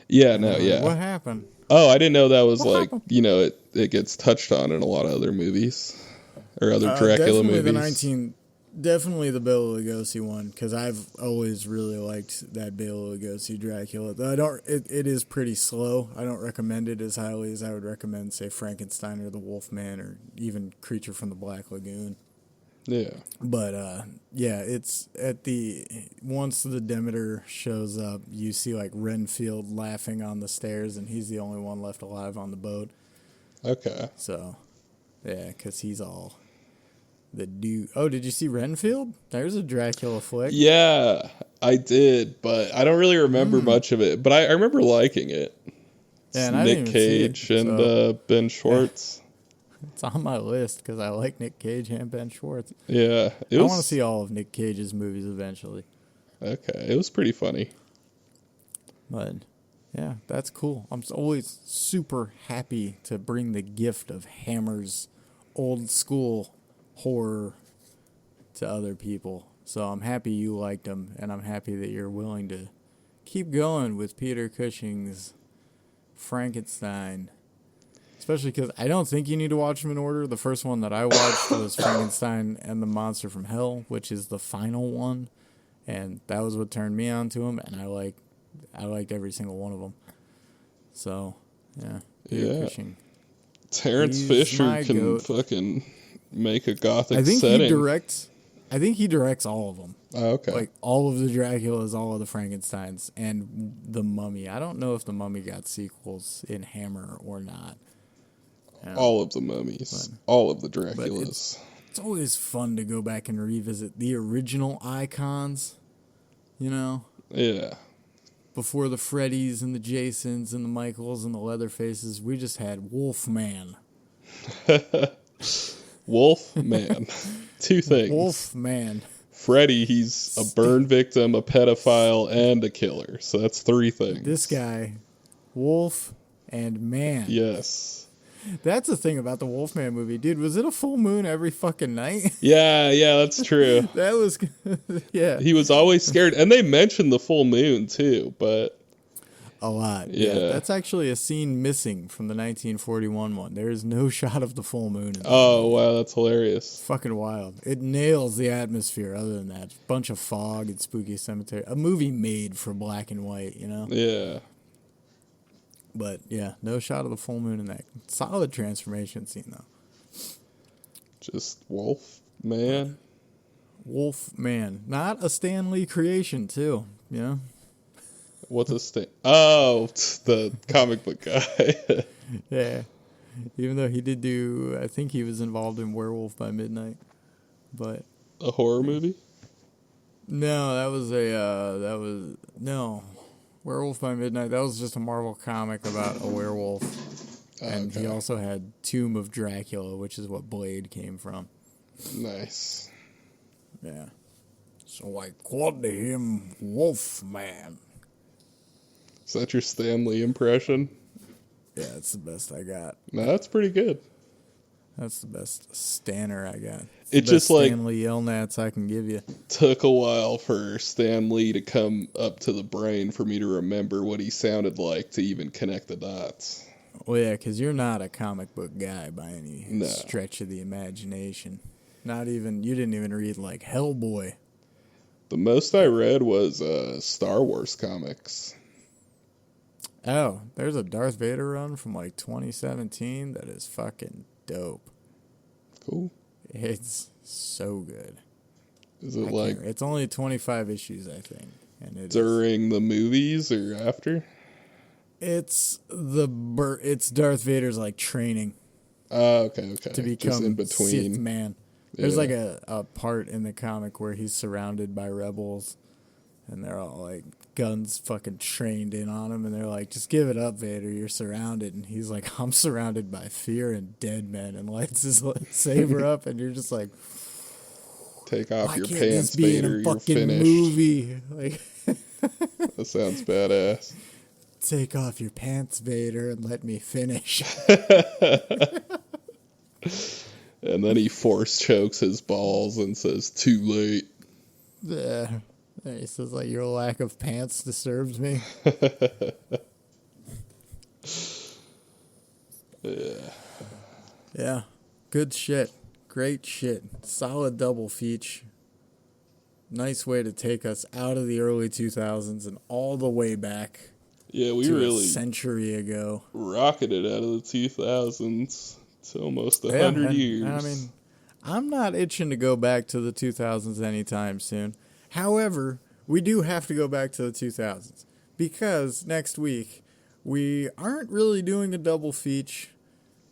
Yeah, What happened? Oh, I didn't know that was it gets touched on in a lot of other movies or other Dracula movies. Definitely the Bela Lugosi one, because I've always really liked that Bela Lugosi Dracula. It is pretty slow. I don't recommend it as highly as I would recommend, say, Frankenstein or the Wolfman or even Creature from the Black Lagoon. Yeah. But, it's once the Demeter shows up, you see, like, Renfield laughing on the stairs, and he's the only one left alive on the boat. Okay. So, because he's all the dude. Oh, did you see Renfield? There's a Dracula flick. Yeah, I did, but I don't really remember much of it. But I remember liking it. It's Nick Cage and Ben Schwartz. It's on my list because I like Nick Cage and Ben Schwartz. Yeah. I want to see all of Nick Cage's movies eventually. Okay. It was pretty funny. But, yeah, that's cool. I'm always super happy to bring the gift of Hammer's old school horror to other people. So I'm happy you liked them, and I'm happy that you're willing to keep going with Peter Cushing's Frankenstein. Especially because I don't think you need to watch them in order. The first one that I watched was Frankenstein and the Monster from Hell, which is the final one. And that was what turned me on to them, and I liked every single one of them. So, yeah. Peter Cushing. Terrence Fisher can fucking make a gothic setting. I think he directs all of them. Oh, okay. Like, all of the Draculas, all of the Frankensteins, and the Mummy. I don't know if the Mummy got sequels in Hammer or not. All of the mummies. All of the Draculas. It's always fun to go back and revisit the original icons, Yeah. Before the Freddys and the Jasons and the Michaels and the Leatherfaces, we just had Wolfman. Wolfman. Two things. Wolfman. Freddy, he's a burn victim, a pedophile, and a killer. So that's three things. This guy, Wolf and Man. Yes. That's the thing about the Wolfman movie. Dude, was it a full moon every fucking night? Yeah, that's true. That was, yeah. He was always scared. And they mentioned the full moon, too, but... A lot. Yeah. That's actually a scene missing from the 1941 one. There is no shot of the full moon. Wow, that's hilarious. Fucking wild. It nails the atmosphere other than that. Bunch of fog and spooky cemetery. A movie made for black and white, Yeah. But, yeah, no shot of the full moon in that. Solid transformation scene, though. Just Wolfman. Wolfman. Not a Stan Lee creation, too, What's a Stan? Oh, the comic book guy. Yeah. Even though he did I think he was involved in Werewolf by Midnight. But. A horror movie? No, no. Werewolf by Midnight, that was just a Marvel comic about a werewolf. And he also had Tomb of Dracula, which is what Blade came from. Nice. Yeah. So I called him Wolfman. Is that your Stan Lee impression? Yeah, it's the best I got. No, that's pretty good. That's the best Stanner I got. It's It the just best like Stanley Yelnats I can give you. took a while for Stan Lee to come up to the brain for me to remember what he sounded like to even connect the dots. Well, yeah, because you're not a comic book guy by any No. stretch of the imagination. You didn't even read, like, Hellboy. The most I read was Star Wars comics. Oh, there's a Darth Vader run from, like, 2017 that is fucking dope. Cool. It's so good. Is it like It's only 25 issues, I think. And during the movies or after? It's Darth Vader's, like, training. Oh, okay. To become Just in between. Sith man. There's Yeah. like a part in the comic where he's surrounded by rebels, and they're all like guns fucking trained in on him, and they're like, "Just give it up, Vader. You're surrounded." And he's like, "I'm surrounded by fear and dead men," and lights his saber up, and you're just like, Take off "Why your can't pants, this be in Vader. a You're fucking finished. movie?" Like, That sounds badass. take off your pants, Vader, and let me finish. And then he force chokes his balls and says, "Too late." Yeah. He says, like, your lack of pants disturbs me. Yeah. Yeah. Good shit. Great shit. Solid double feature. Nice way to take us out of the early 2000s and all the way back Yeah, we to really a century ago. rocketed out of the 2000s to almost 100 years. I mean, I'm not itching to go back to the 2000s anytime soon. However, we do have to go back to the 2000s because next week we aren't really doing a double feature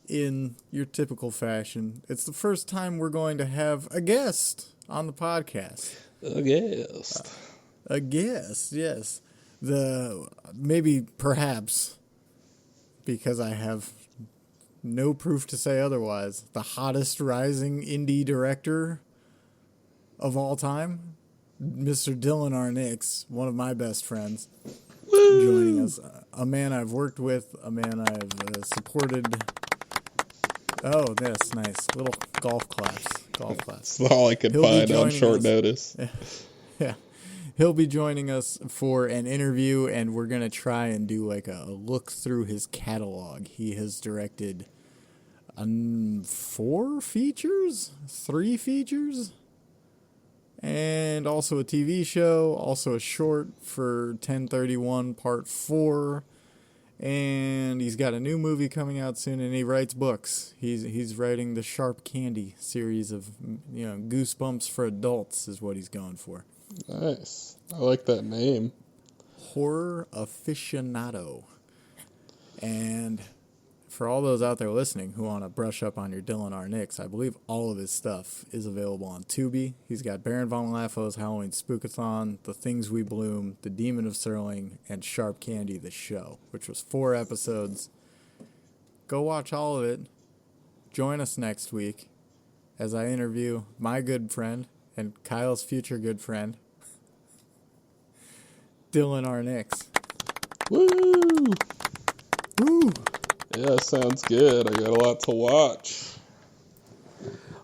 in your typical fashion. It's the first time we're going to have a guest on the podcast. A guest. A guest, yes. Perhaps, because I have no proof to say otherwise, the hottest rising indie director of all time, Mr. Dylan R. Nix, one of my best friends, joining us. A man I've worked with, a man I've supported. Oh, that's nice. Little golf claps. That's all I could find on short notice. Yeah. He'll be joining us for an interview, and we're going to try and do like a look through his catalog. He has directed 3 features, and also a TV show, also a short for 1031 Part 4, and he's got a new movie coming out soon, and he writes books. He's writing the Sharp Candy series of, Goosebumps for adults is what he's going for. Nice. I like that name. Horror aficionado. And for all those out there listening who want to brush up on your Dylan R. Nix, I believe all of his stuff is available on Tubi. He's got Baron von Laffo's Halloween Spookathon, The Things We Bloom, The Demon of Serling, and Sharp Candy, the show, which was 4 episodes. Go watch all of it. Join us next week as I interview my good friend and Kyle's future good friend, Dylan R. Nix. Woo! Woo! Yeah, sounds good. I got a lot to watch.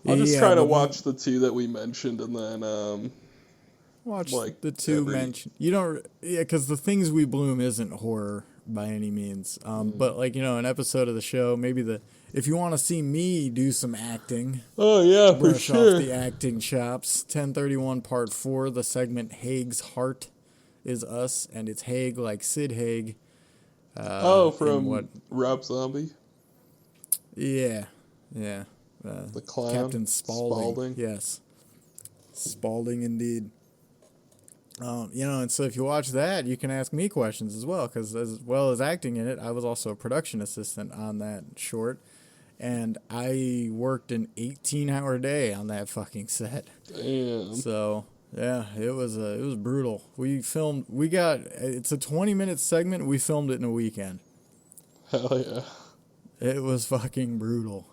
I'll just try to watch the 2 that we mentioned and then watch like the 2 mentioned. You don't, because The Things We Bloom isn't horror by any means. But like, an episode of the show, maybe if you want to see me do some acting. Oh yeah, for brush sure. off the acting chops. 1031 Part 4, the segment Haig's Heart is us, and it's Haig like Sid Haig. From Rob Zombie? Yeah. The clown? Captain Spaulding. Yes. Spaulding indeed. And so if you watch that, you can ask me questions as well, because as well as acting in it, I was also a production assistant on that short, and I worked an 18-hour day on that fucking set. Damn. So yeah, it was brutal. It's a 20-minute segment. We filmed it in a weekend. Hell yeah. It was fucking brutal,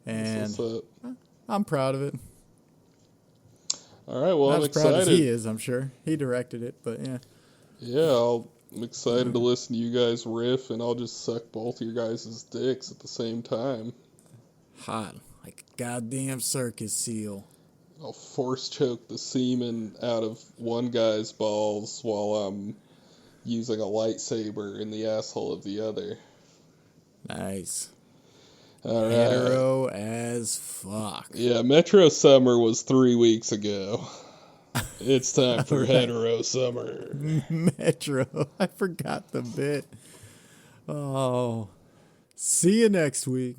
and I'm proud of it. All right, well, Not I'm as excited. proud as he is, I'm sure. He directed it, but yeah. Yeah, I'm excited to listen to you guys riff, and I'll just suck both your guys' dicks at the same time. Hot like a goddamn circus seal. I'll force choke the semen out of one guy's balls while I'm using a lightsaber in the asshole of the other. Nice. All right. Hetero as fuck. Yeah, Metro Summer was 3 weeks ago. It's time for Hetero Summer. Metro. I forgot the bit. Oh. See you next week.